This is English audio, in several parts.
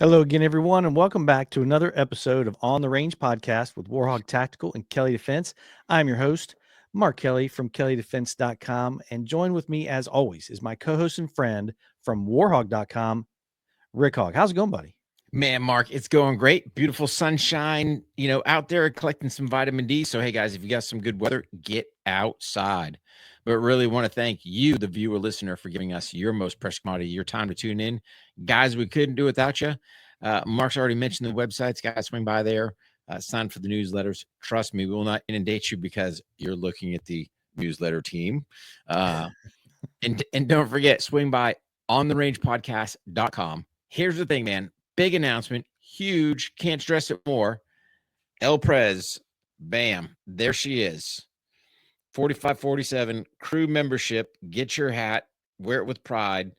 Hello again, everyone, and welcome back to another episode of On the Range podcast with Warhog Tactical and Kelly Defense. I'm your host, Mark Kelly from kellydefense.com, and joined with me, as always, is my co-host and friend from warhog.com, Rick Hogg. How's it going, buddy? Man, Mark, it's going great. Beautiful sunshine, out there collecting some vitamin D. So, hey, guys, if you got some good weather, get outside. But really want to thank you, the viewer listener, for giving us your most precious commodity, your time to tune in. Guys, we couldn't do without you. Mark's already mentioned the websites. Guys, swing by there, sign for the newsletters. Trust me, we will not inundate you because you're looking at the newsletter team. And don't forget, swing by ontherangepodcast.com. Here's the thing, man. Big announcement, huge, can't stress it more. El Prez, bam, there she is. 4547 crew membership. Get your hat, wear it with pride.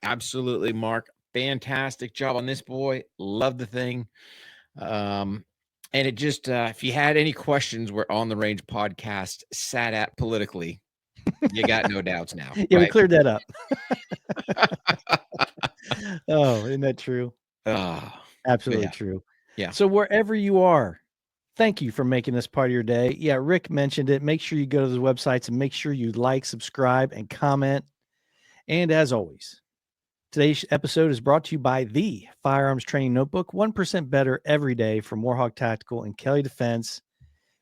Absolutely, Mark. Fantastic job on this boy. Love the thing. And it just, if you had any questions where On the Range podcast sat at politically, you got no doubts now. Yeah, we right? cleared that up. Oh, isn't that true? Absolutely Yeah. true. Yeah. So wherever you are, thank you for making this part of your day. Yeah, Rick mentioned it. Make sure you go to the websites and make sure you like, subscribe, and comment. And as always, today's episode is brought to you by the Firearms Training Notebook, 1% better every day from Warhog Tactical and Kelly Defense.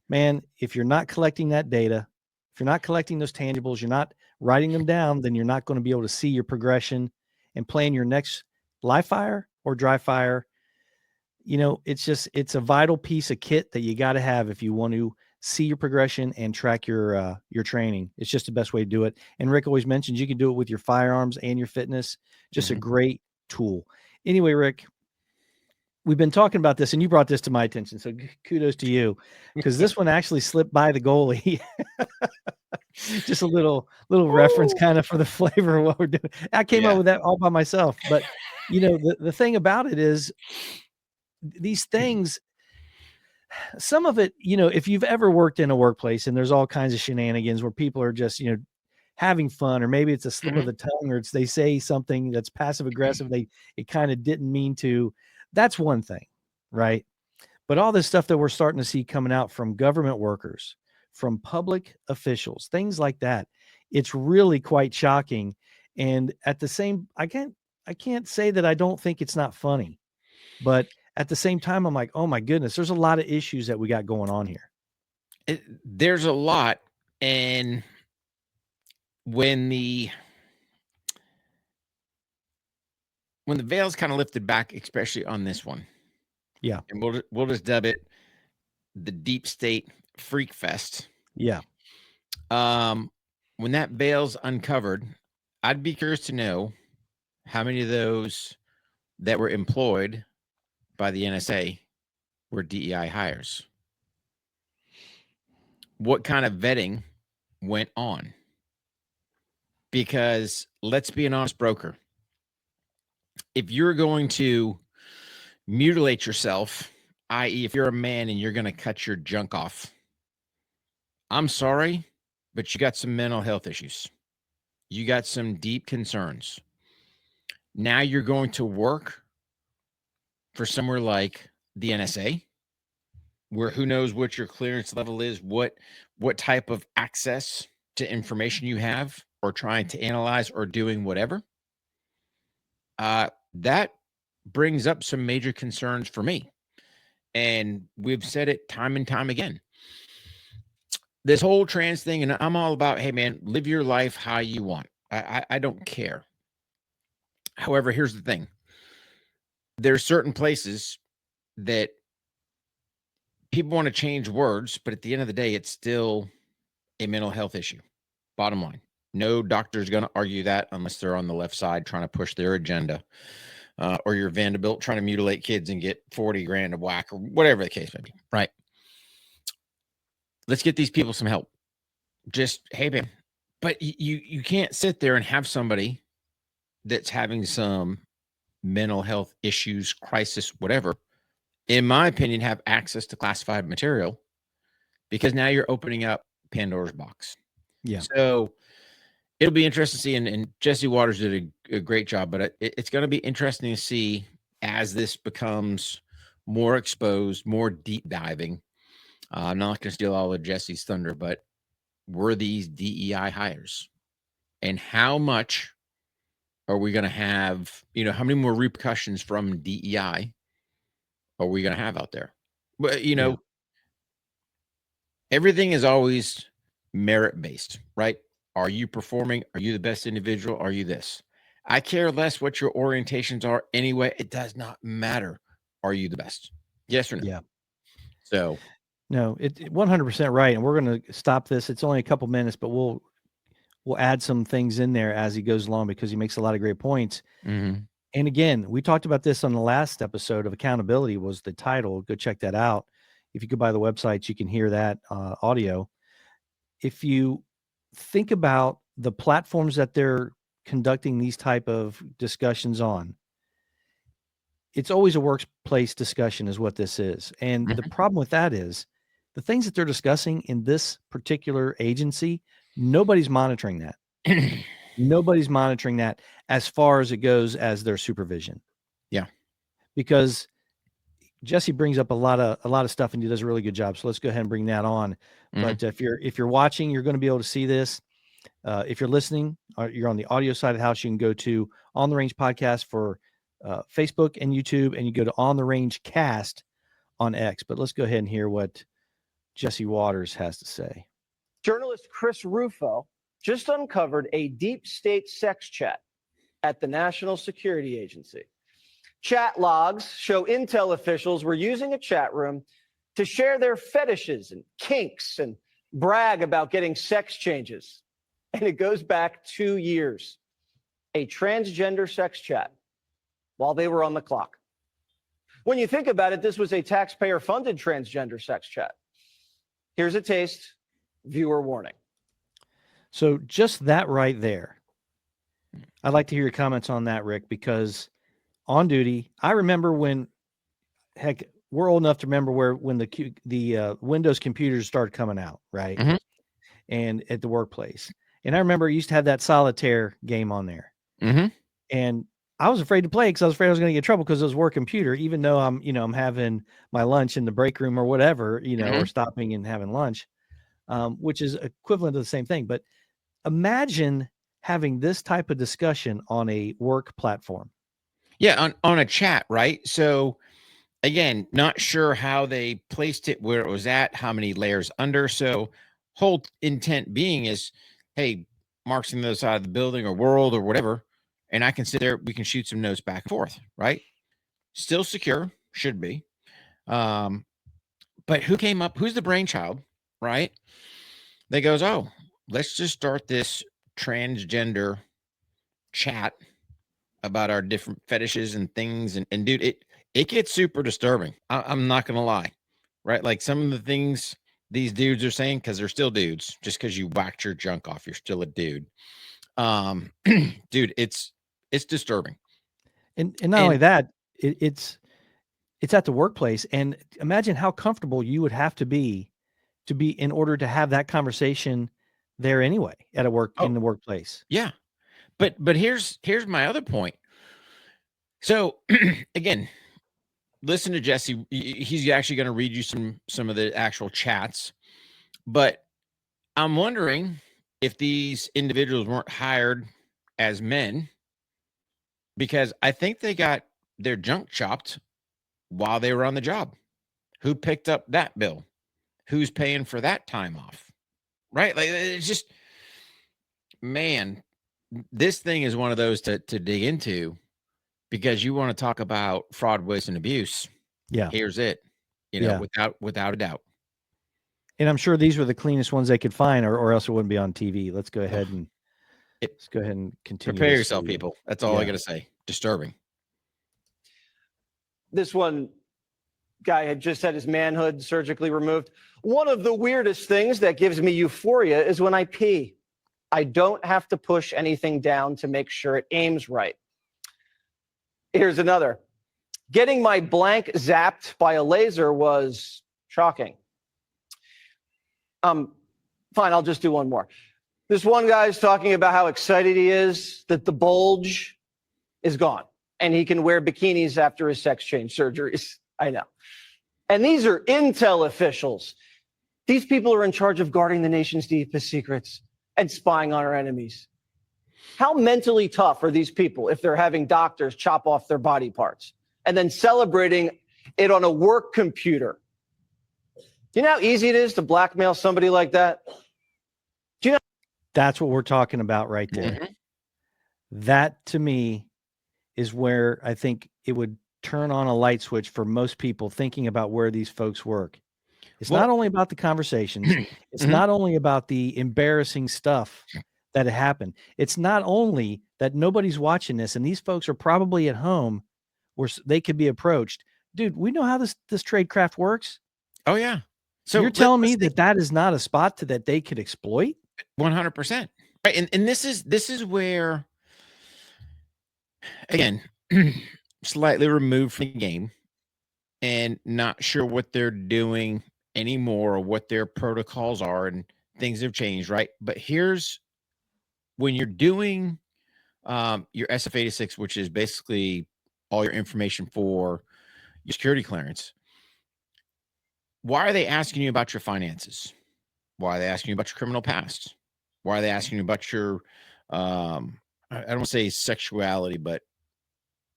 Man, if you're not collecting that data, if you're not collecting those tangibles, you're not writing them down, then you're not going to be able to see your progression and plan your next live fire or dry fire. It's a vital piece of kit that you got to have if you want to see your progression and track your training. It's just the best way to do it. And Rick always mentions you can do it with your firearms and your fitness. Just a great tool. Anyway, Rick, we've been talking about this and you brought this to my attention. So kudos to you because this one actually slipped by the goalie. Just a little reference kind of for the flavor of what we're doing. I came up with that all by myself. But, the thing about it is these things, some of it, if you've ever worked in a workplace and there's all kinds of shenanigans where people are just, having fun, or maybe it's a slip of the tongue, or they say something that's passive aggressive. It kind of didn't mean to. That's one thing, right? But all this stuff that we're starting to see coming out from government workers, from public officials, things like that, it's really quite shocking. And at the same, I can't say that I don't think it's not funny, but at the same time, I'm like, oh my goodness, there's a lot of issues that we got going on here. There's a lot. And when the veil's kind of lifted back, especially on this one. Yeah. And we'll just dub it the deep state freak fest. Yeah. When that veil's uncovered, I'd be curious to know how many of those that were employed by the NSA were DEI hires. What kind of vetting went on? Because let's be an honest broker. If you're going to mutilate yourself, i.e., if you're a man and you're going to cut your junk off, I'm sorry, but you got some mental health issues. You got some deep concerns. Now you're going to work for somewhere like the NSA, where who knows what your clearance level is, what type of access to information you have, or trying to analyze or doing whatever. That brings up some major concerns for me. And we've said it time and time again. This whole trans thing, and I'm all about, hey, man, live your life how you want. I don't care. However, here's the thing. There's certain places that people want to change words, but at the end of the day, it's still a mental health issue. Bottom line. No doctor's going to argue that unless they're on the left side trying to push their agenda. Or you're Vanderbilt trying to mutilate kids and get 40 grand a whack, or whatever the case may be, right? Let's get these people some help. Just, hey, man. But you can't sit there and have somebody that's having some mental health issues, crisis, whatever, in my opinion, have access to classified material, because now you're opening up Pandora's box. Yeah. So it'll be interesting to see, and Jesse Waters did a great job, but it's going to be interesting to see as this becomes more exposed, more deep diving, I'm not going to steal all of Jesse's thunder, but were these DEI hires? And how much are we going to have, how many more repercussions from DEI are we going to have out there? But, everything is always merit-based, right? Are you performing? Are you the best individual? Are you this? I care less what your orientations are anyway. It does not matter. Are you the best? Yes or no? Yeah. So No, it 100% right. And we're going to stop this. It's only a couple minutes, but we'll add some things in there as he goes along because he makes a lot of great points. mhm. And again, we talked about this on the last episode of Accountability was the title. Go check that out. If you go by the website, you can hear that audio. If you think about the platforms that they're conducting these type of discussions on, it's always a workplace discussion is what this is. And the problem with that is the things that they're discussing in this particular agency, nobody's monitoring that. Nobody's monitoring that as far as it goes as their supervision. Yeah. Because Jesse brings up a lot of stuff and he does a really good job. So let's go ahead and bring that on. But if you're watching, you're going to be able to see this. If you're listening, or you're on the audio side of the house, you can go to On the Range Podcast for Facebook and YouTube, and you go to On the Range Cast on X. But let's go ahead and hear what Jesse Waters has to say. Journalist Chris Rufo just uncovered a deep state sex chat at the National Security Agency. Chat logs show intel officials were using a chat room to share their fetishes and kinks and brag about getting sex changes. And it goes back 2 years. A transgender sex chat while they were on the clock. When you think about it, this was a taxpayer-funded transgender sex chat. Here's a taste. Viewer warning. So just that right there. I'd like to hear your comments on that, Rick, because on duty, I remember when, heck, we're old enough to remember when the Windows computers started coming out, right? Mhm. And at the workplace. And I remember I used to have that solitaire game on there. And I was afraid to play because I was afraid I was going to get in trouble because it was work computer, even though I'm having my lunch in the break room or whatever, or stopping and having lunch, which is equivalent to the same thing. But imagine having this type of discussion on a work platform. Yeah, on a chat, right? So again, not sure how they placed it, where it was at, how many layers under. So whole intent being is, hey, Mark's on the other side of the building or world or whatever, and I can sit there, we can shoot some notes back and forth, right? Still secure, should be. But who's the brainchild, right? They goes, oh, let's just start this transgender chat about our different fetishes and things. And dude, it gets super disturbing. I'm not going to lie, right? Like some of the things these dudes are saying, because they're still dudes, just because you whacked your junk off, you're still a dude. Dude, it's disturbing. And not only that, it's at the workplace. And imagine how comfortable you would have to be in order to have that conversation there anyway at in the workplace. Yeah. But here's my other point. So again, listen to Jesse. He's actually going to read you some of the actual chats. But I'm wondering if these individuals weren't hired as men, because I think they got their junk chopped while they were on the job. Who picked up that bill? Who's paying for that time off? Right? Like, it's just, man, this thing is one of those to dig into, because you want to talk about fraud, waste, and abuse. Yeah. Here's it, without a doubt. And I'm sure these were the cleanest ones they could find, or else it wouldn't be on TV. Let's go ahead and continue. Prepare yourself, people. That's all I got to say. Disturbing. This one guy had just had his manhood surgically removed. One of the weirdest things that gives me euphoria is when I pee. I don't have to push anything down to make sure it aims right. Here's another. Getting my blank zapped by a laser was shocking. Fine, I'll just do one more. This one guy's talking about how excited he is that the bulge is gone. and he can wear bikinis after his sex change surgeries. I know. And these are intel officials. These people are in charge of guarding the nation's deepest secrets and spying on our enemies. How mentally tough are these people if they're having doctors chop off their body parts and then celebrating it on a work computer? Do you know how easy it is to blackmail somebody like that? Do you know? That's what we're talking about right there. Mm-hmm. That to me is where I think it would turn on a light switch for most people thinking about where these folks work. It's not only about the conversations. It's not only about the embarrassing stuff that happened. It's not only that nobody's watching this and these folks are probably at home where they could be approached. Dude, we know how this tradecraft works. Oh yeah. So you're telling me that is not a spot that they could exploit? 100%. Right. And this is where, again, slightly removed from the game and not sure what they're doing anymore or what their protocols are, and things have changed, right? But here's when you're doing your SF-86, which is basically all your information for your security clearance. Why are they asking you about your finances? Why are they asking you about your criminal past? Why are they asking you about your I don't want to say sexuality, but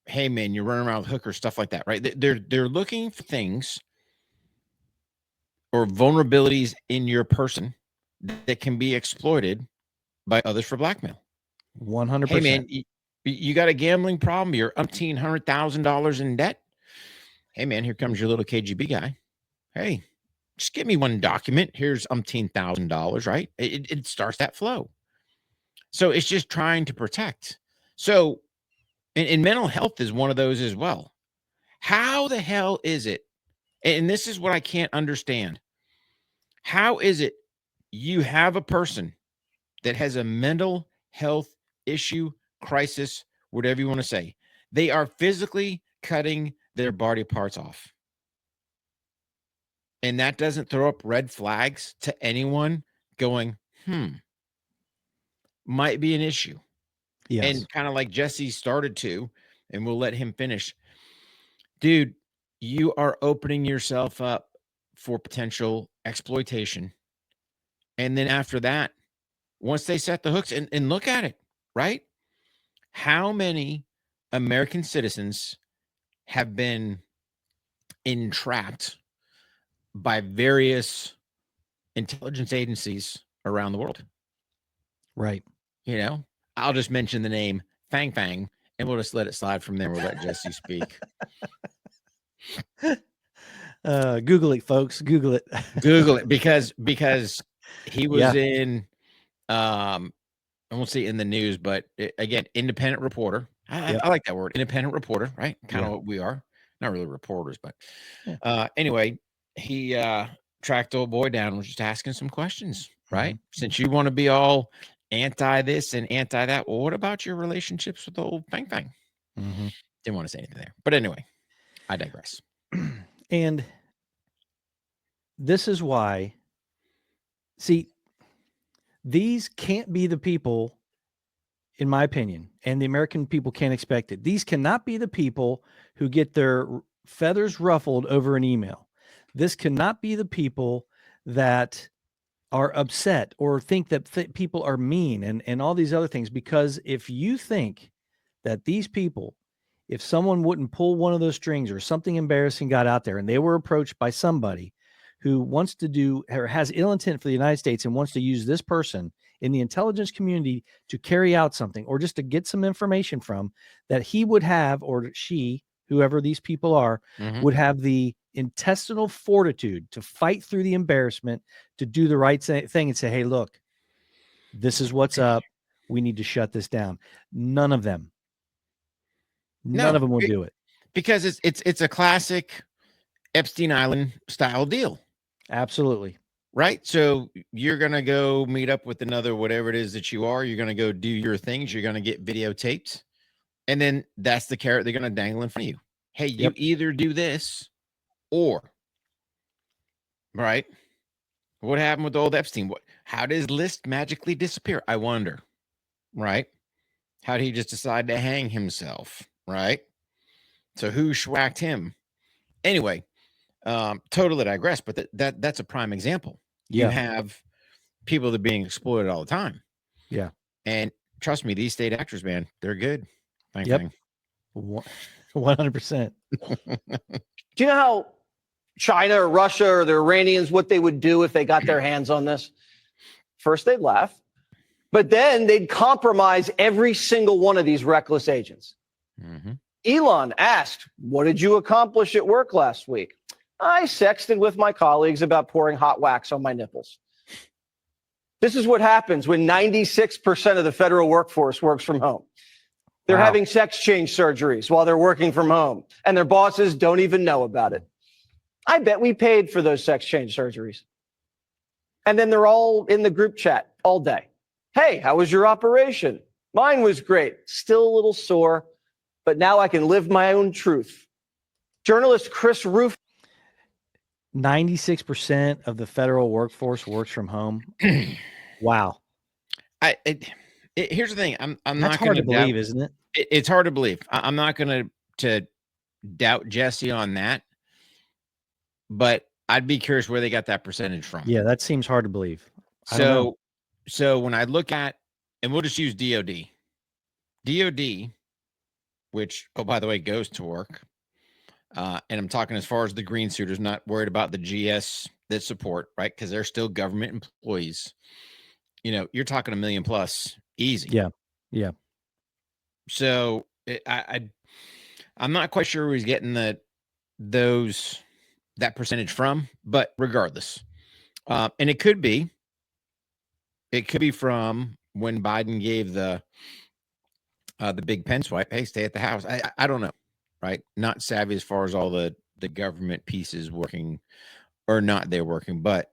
hey man, you're running around with hookers, stuff like that, right? They're looking for things or vulnerabilities in your person that can be exploited by others for blackmail. 100%. Hey man, you got a gambling problem, you're $1,100,000 in debt. Hey man, here comes your little KGB guy. Hey, just give me one document. Here's $1,000, right? It starts that flow. So it's just trying to protect. So, and mental health is one of those as well. How the hell is it? And this is what I can't understand. How is it you have a person that has a mental health issue, crisis, whatever you want to say? They are physically cutting their body parts off. And that doesn't throw up red flags to anyone going, might be an issue. Yes. And kind of like Jesse started to, and we'll let him finish. Dude, you are opening yourself up for potential exploitation. And then after that, once they set the hooks and look at it, right? How many American citizens have been entrapped by various intelligence agencies around the world? Right. You know, I'll just mention the name Fang Fang, and we'll just let it slide from there. We'll let Jesse speak. Google it, folks. Google it. Google it because he was in I won't say in the news, but again, independent reporter. I like that word, independent reporter, right? Kind of what we are. Not really reporters, but anyway, he tracked old boy down and was just asking some questions, right? Since you want to be all anti this and anti that, well, what about your relationships with the old Fang Fang? Didn't want to say anything there. But anyway, I digress. And this is why, see, these can't be the people, in my opinion, and the American people can't expect it. These cannot be the people who get their feathers ruffled over an email. This cannot be the people that are upset or think that people are mean and all these other things. Because if you think that these people, if someone wouldn't pull one of those strings or something embarrassing got out there and they were approached by somebody who wants to do or has ill intent for the United States and wants to use this person in the intelligence community to carry out something or just to get some information from, that he would have, or she, whoever these people are, would have the intestinal fortitude to fight through the embarrassment, to do the right thing and say, hey, look, this is what's up. We need to shut this down. None of them will do it. Because it's a classic Epstein Island style deal. Absolutely. Right. So you're going to go meet up with another, whatever it is that you are. You're going to go do your things. You're going to get videotaped. And then that's the carrot they're going to dangle in front of you. Hey, you either do this or, right? What happened with old Epstein? How did his list magically disappear? I wonder, right? How did he just decide to hang himself? right? So who schwacked him? Anyway, totally digress, but that's a prime example. You Yeah. have people that are being exploited all the time. Yeah. And trust me, these state actors, man, they're good. Bang, Yep. bang. 100%. Do you know how China or Russia or the Iranians, what they would do if they got their hands on this? First, they'd laugh, but then they'd compromise every single one of these reckless agents. Mm-hmm. Elon asked, "What did you accomplish at work last week?" "I sexted with my colleagues about pouring hot wax on my nipples." This is what happens when 96% of the federal workforce works from home. They're Wow. having sex change surgeries while they're working from home, and their bosses don't even know about it. I bet we paid for those sex change surgeries. And then they're all in the group chat all day. "Hey, how was your operation?" "Mine was great. Still a little sore, but now I can live my own truth." Journalist Chris Roof. 96% of the federal workforce works from home. Wow. Here's the thing. I'm That's not hard going to believe, isn't it? It's hard to believe. I'm not going to doubt Jesse on that, but I'd be curious where they got that percentage from. Yeah, that seems hard to believe. I don't know. So when I look at, and we'll just use DOD, which, oh, by the way, goes to work. And I'm talking as far as the green suiters, not worried about the GS that support, right? Because they're still government employees. You know, you're talking $1 million plus easy. Yeah. Yeah. So I'm not quite sure where he's getting that percentage from, but regardless, and it could be from when Biden gave the big pen swipe. Hey, stay at the house. I don't know, right? Not savvy as far as all the government pieces working or not they're working, but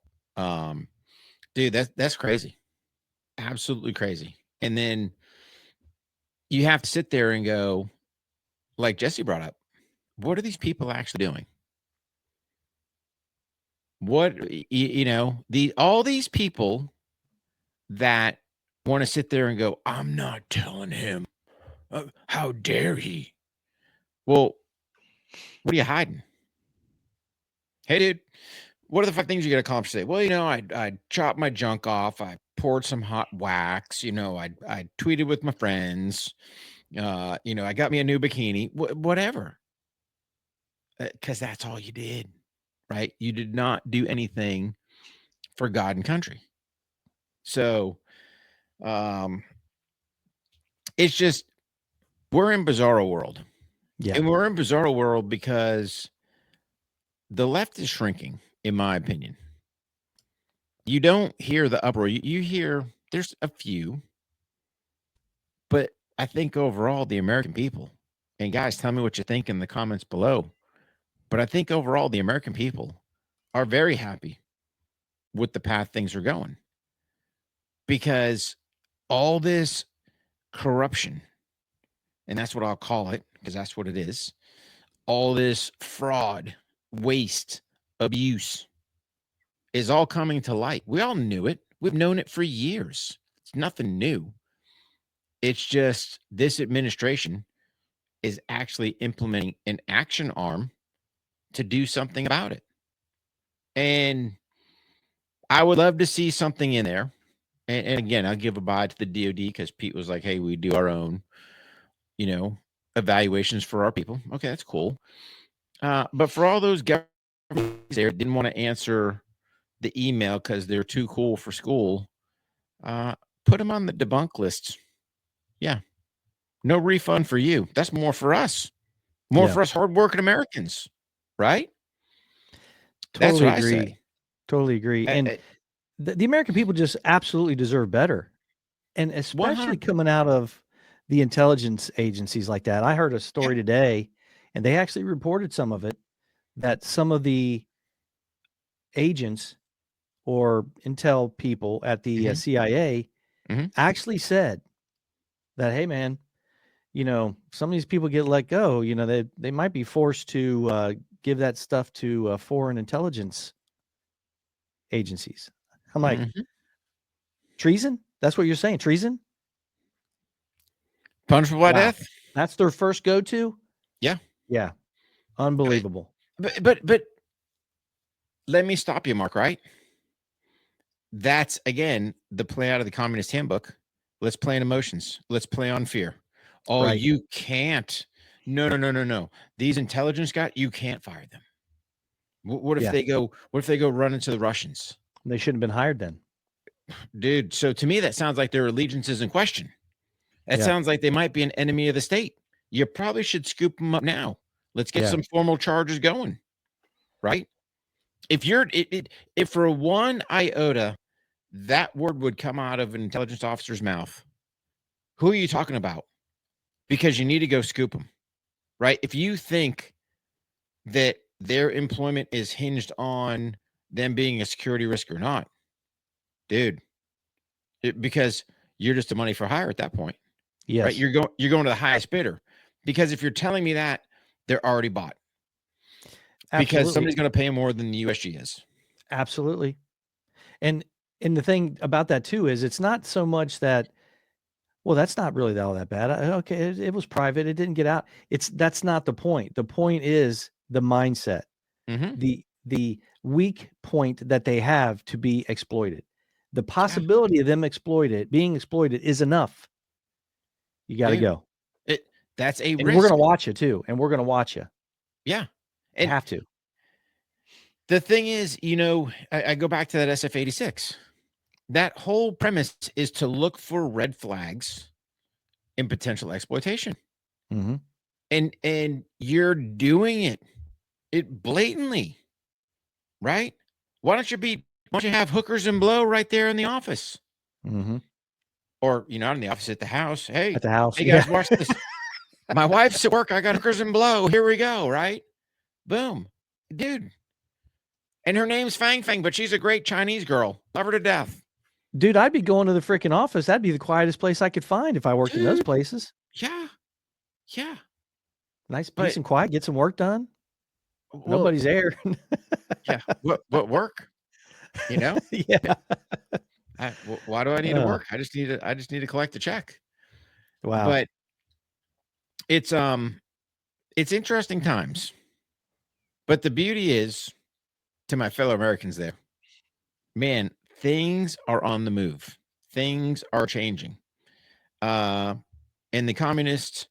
dude, that's crazy, absolutely crazy. And then you have to sit there and go, like Jesse brought up, what are these people actually doing? What, all these people that want to sit there and go, I'm not telling him. How dare he? Well, what are you hiding? Hey, dude, what are the 5 things you got to accomplish today? Well, I chopped my junk off. I poured some hot wax. I tweeted with my friends. I got me a new bikini. Whatever. Because that's all you did, right? You did not do anything for God and country. So, it's just, we're in bizarro world. Yeah. And we're in bizarro world because the left is shrinking, in my opinion. You don't hear the uproar. You hear there's a few, but I think overall the American people, and guys, tell me what you think in the comments below. But I think overall the American people are very happy with the path things are going, because all this corruption, and that's what I'll call it, because that's what it is, all this fraud, waste, abuse is all coming to light. We all knew it. We've known it for years. It's nothing new. It's just this administration is actually implementing an action arm to do something about it. And I would love to see something in there. And again, I'll give a bye to the DOD because Pete was like, hey, we do our own, evaluations for our people. Okay, that's cool. But for all those governments there didn't want to answer the email because they're too cool for school, put them on the debunk list. Yeah. No refund for you. That's more for us. More for us hardworking Americans, right? That's what I say. Totally agree. And the American people just absolutely deserve better. And especially 100%. coming out of the intelligence agencies like that. I heard a story today, and they actually reported some of it, that some of the agents or intel people at the CIA actually said that, hey, man, some of these people get let go, they might be forced to give that stuff to foreign intelligence agencies. I'm like, treason? That's what you're saying? Treason? Punishable by death? That's their first go-to. Yeah. Yeah. Unbelievable. But let me stop you, Mark, right? That's, again, the play out of the communist handbook. Let's play on emotions. Let's play on fear. Oh, Right. you can't. No. These intelligence guys, you can't fire them. What if Yeah. they go? What if they go run into the Russians, They shouldn't have been hired then. dude? So to me, that sounds like their allegiance is in question. That Yeah. sounds like they might be an enemy of the state. You probably should scoop them up now. Let's get Yeah. some formal charges going, right? If you're if for one iota that word would come out of an intelligence officer's mouth, who are you talking about? Because you need to go scoop them, right? If you think that their employment is hinged on them being a security risk or not, dude, because you're just a money for hire at that point, Yes. right? You're going to the highest bidder, because if you're telling me that, they're already bought. Absolutely. Because somebody's going to pay more than the USG is. Absolutely. And the thing about that too is it's not so much that, well, that's not really all that bad. Okay, it was private. It didn't get out. That's not the point. The point is the mindset, Mm-hmm. the weak point that they have to be exploited. The possibility of them being exploited is enough. You got to go. That's a And risk. we're going to watch you too. And we're going to watch you. Yeah. And have to. The thing is, I go back to that SF-86. That whole premise is to look for red flags in potential exploitation. Mm-hmm. And you're doing it blatantly, right? Why don't you have hookers and blow right there in the office? Mm-hmm. Or, not in the office, at the house. Hey, at the house. Hey guys, watch this. My wife's at work. I got hookers and blow. Here we go. Right? Boom. Dude. And her name's Fang Fang, but she's a great Chinese girl. Love her to death. Dude, I'd be going to the freaking office. That'd be the quietest place I could find if I worked in those places. Yeah. Yeah. Nice, peace and quiet. Get some work done. Well, nobody's there. Yeah. What work? Yeah. Why do I need to work? I just need to collect the check. Wow. But it's interesting times. But the beauty is, to my fellow Americans there, man, things are on the move. Things are changing. And the communist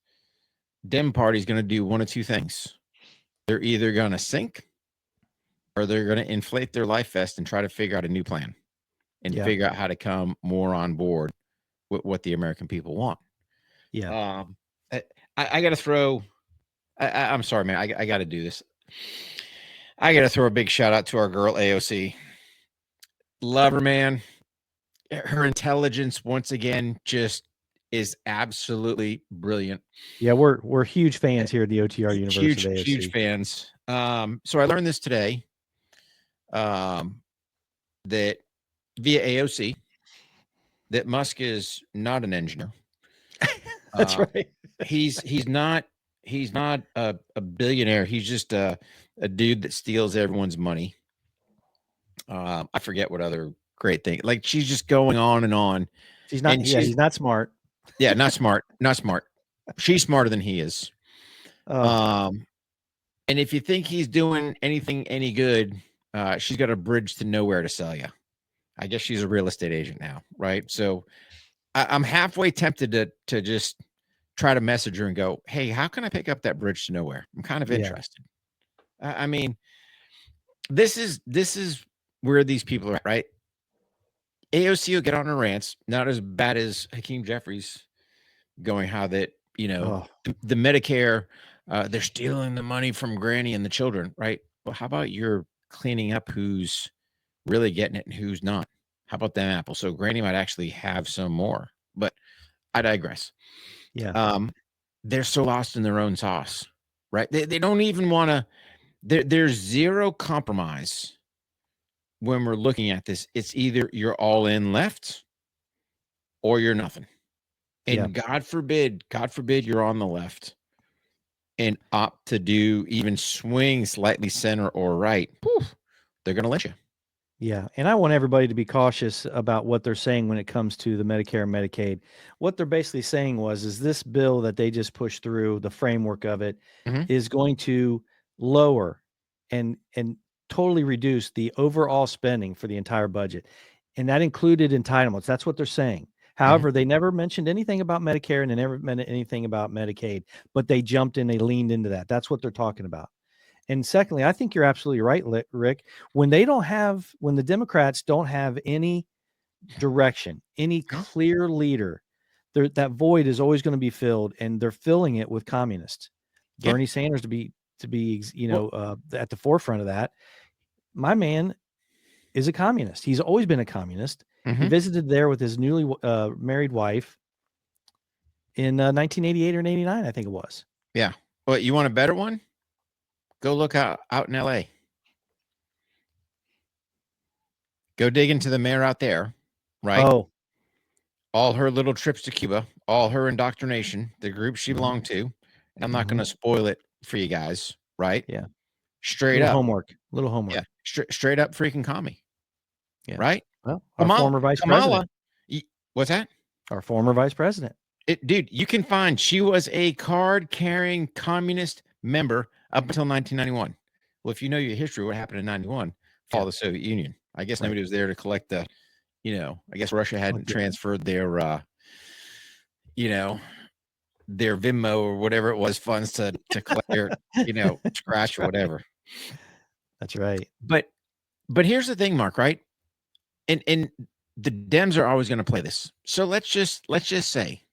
Dem party is going to do one of two things. They're either going to sink, or they're going to inflate their life vest and try to figure out a new plan and figure out how to come more on board with what the American people want. Yeah. I got to throw, I'm sorry, man. I got to do this. I got to throw a big shout out to our girl, AOC. Love her, man. Her intelligence, once again, just is absolutely brilliant. Yeah, we're huge fans here at the OTR universe. Huge fans. So I learned this today. That via AOC, that Musk is not an engineer. That's right. He's not a billionaire. He's just a dude that steals everyone's money. I forget what other great thing. Like, she's just going on and on. She's not. He's not smart. Yeah, not smart. Not smart. She's smarter than he is. And if you think he's doing anything any good, she's got a bridge to nowhere to sell you. I guess she's a real estate agent now, right? So I'm halfway tempted to just try to message her and go, hey, how can I pick up that bridge to nowhere? I'm kind of interested. I mean, this is where these people are at, right? AOC will get on her rants, not as bad as Hakeem Jeffries going how that, the Medicare, they're stealing the money from Granny and the children, right? Well, how about you're cleaning up who's really getting it and who's not? How about them apples? So Granny might actually have some more, but I digress. Yeah. They're so lost in their own sauce, right? They don't even want to, there's zero compromise when we're looking at this. It's either you're all in left or you're nothing. And God forbid you're on the left and opt to do even swing slightly center or right. Poof, they're going to let you. Yeah, and I want everybody to be cautious about what they're saying when it comes to the Medicare and Medicaid. What they're basically saying is this bill that they just pushed through, the framework of it, Mhm. is going to lower and totally reduce the overall spending for the entire budget. And that included entitlements. That's what they're saying. Mhm. However, they never mentioned anything about Medicare and they never mentioned anything about Medicaid, but they jumped in, they leaned into that. That's what they're talking about. And secondly, I think you're absolutely right, Rick. When the Democrats don't have any direction, any Huh? clear leader, that void is always going to be filled, and they're filling it with communists. Yeah. Bernie Sanders to be Well, at the forefront of that. My man is a communist. He's always been a communist. He mhm. visited there with his newly married wife in 1988 or 89, I think it was. Yeah. Well, you want a better one? Go look out in LA. Go dig into the mayor out there, right? Oh, All her little trips to Cuba, all her indoctrination, the group she mhm, belonged to. And I'm not going mhm. to spoil it for you guys, right? Yeah, Straight little up. homework, little Yeah. homework. Straight up freaking commie, Yeah. right? Well, our Kamala, former vice Kamala, president, what's that? our former vice president. Dude, you can find she was a card carrying communist member up until 1991. Well, if you know your history, what happened in 91? Fall Yeah. of the Soviet Union. I guess Right. nobody was there to collect the, I guess Russia hadn't Okay. transferred their, you know, their Venmo or whatever it was funds to collect their, scratch or whatever. That's right. But here's the thing, Mark, right? And the Dems are always going to play this. So let's just say,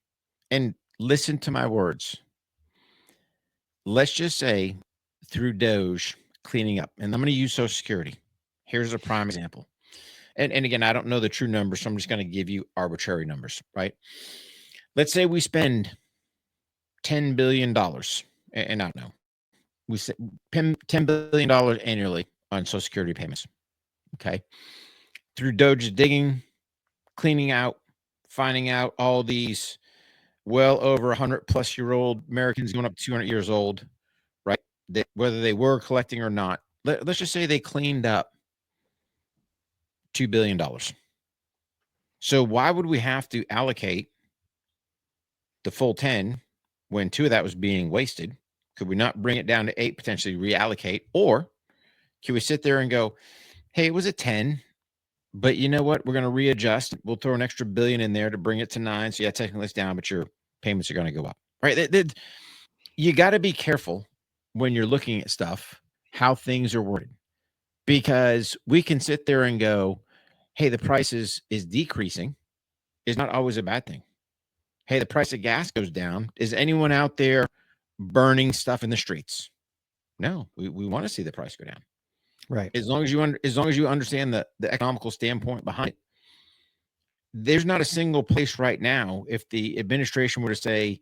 and listen to my words. Let's just say through Doge cleaning up, and I'm going to use Social Security. Here's a prime example. And again, I don't know the true numbers, so I'm just going to give you arbitrary numbers, right? Let's say we spend $10 billion, and I don't know, we say $10 billion annually on Social Security payments. Okay. Through Doge's digging, cleaning out, finding out all these well over 100+ year old Americans going up to 200 years old, right? That whether they were collecting or not, let's just say they cleaned up $2 billion. So why would we have to allocate the full 10 when 2 of that was being wasted? Could we not bring it down to 8, potentially reallocate? Or can we sit there and go, hey, it was a 10, but you know what? We're going to readjust. We'll throw an extra billion in there to bring it to 9. So yeah, technically it's down, but your payments are going to go up, right? You got to be careful when you're looking at stuff, how things are worded, because we can sit there and go, hey, the price is decreasing is not always a bad thing. Hey, the price of gas goes down. Is anyone out there burning stuff in the streets? No, we want to see the price go down. Right. As long as you understand the economical standpoint behind it. There's not a single place right now, if the administration were to say,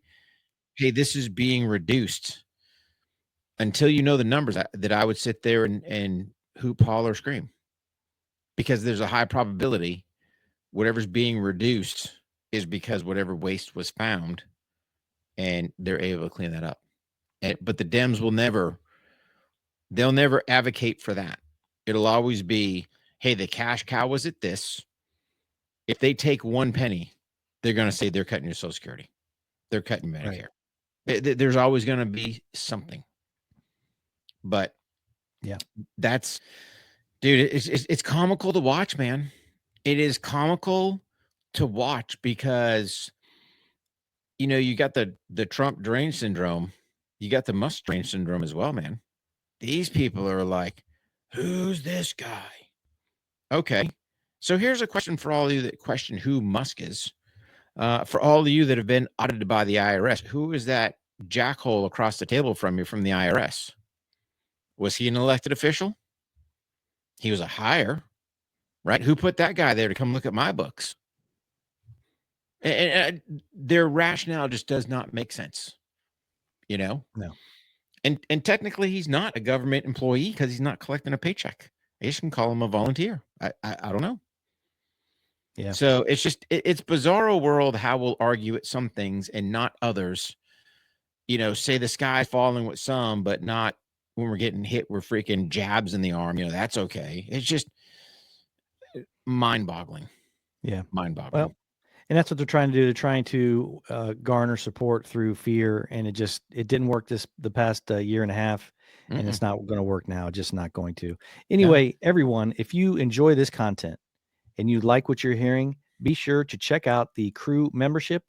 hey, this is being reduced, until you know the numbers, that I would sit there and hoop, holler, scream, because there's a high probability whatever's being reduced is because whatever waste was found and they're able to clean that up. But the Dems they'll never advocate for that. It'll always be, hey, the cash cow was at this. If they take 1 penny, they're going to say they're cutting your Social Security. They're cutting Medicare. Right. There's always going to be something. But Yeah, that's, dude, it's comical to watch, man. It is comical to watch because, you got the Trump drain syndrome. You got the Musk drain syndrome as well, man. These people are like, who's this guy? Okay. So here's a question for all of you that question who Musk is. For all of you that have been audited by the IRS, who is that jackhole across the table from you from the IRS? Was he an elected official? He was a hire, right? Who put that guy there to come look at my books? And their rationale just does not make sense, no, And technically, he's not a government employee because he's not collecting a paycheck. I guess you can call him a volunteer. I don't know. yeah, So it's just it's bizarro world how we'll argue at some things and not others. Say the sky's falling with some, but not when we're getting hit with freaking jabs in the arm. That's okay. It's just mind-boggling. Yeah. Mind-boggling. Well, and that's what they're trying to do. They're trying to garner support through fear, and it didn't work the past year and a half, and it's not going to work now. Just not going to. Anyway, everyone, if you enjoy this content and you like what you're hearing, be sure to check out the crew membership.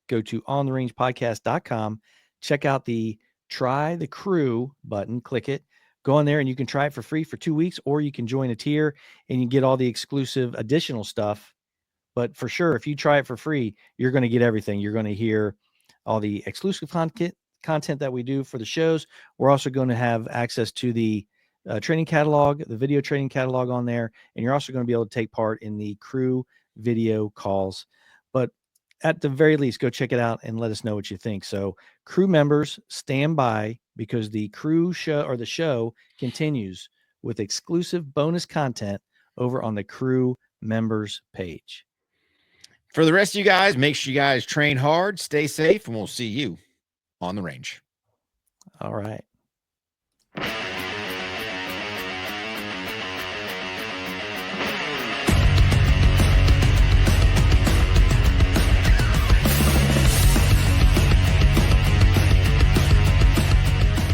Go to ontherangepodcast.com. Check out the Try the Crew button. Click it. Go on there and you can try it for free for 2 weeks, or you can join a tier and you get all the exclusive additional stuff. But for sure, if you try it for free, you're going to get everything. You're going to hear all the exclusive content that we do for the shows. We're also going to have access to the training catalog, the video training catalog on there. And you're also going to be able to take part in the crew video calls. But at the very least, go check it out and let us know what you think. So crew members, stand by, because the crew show, or the show, continues with exclusive bonus content over on the crew members page. For the rest of you guys, make sure you guys train hard, stay safe, and we'll see you on the range. All right.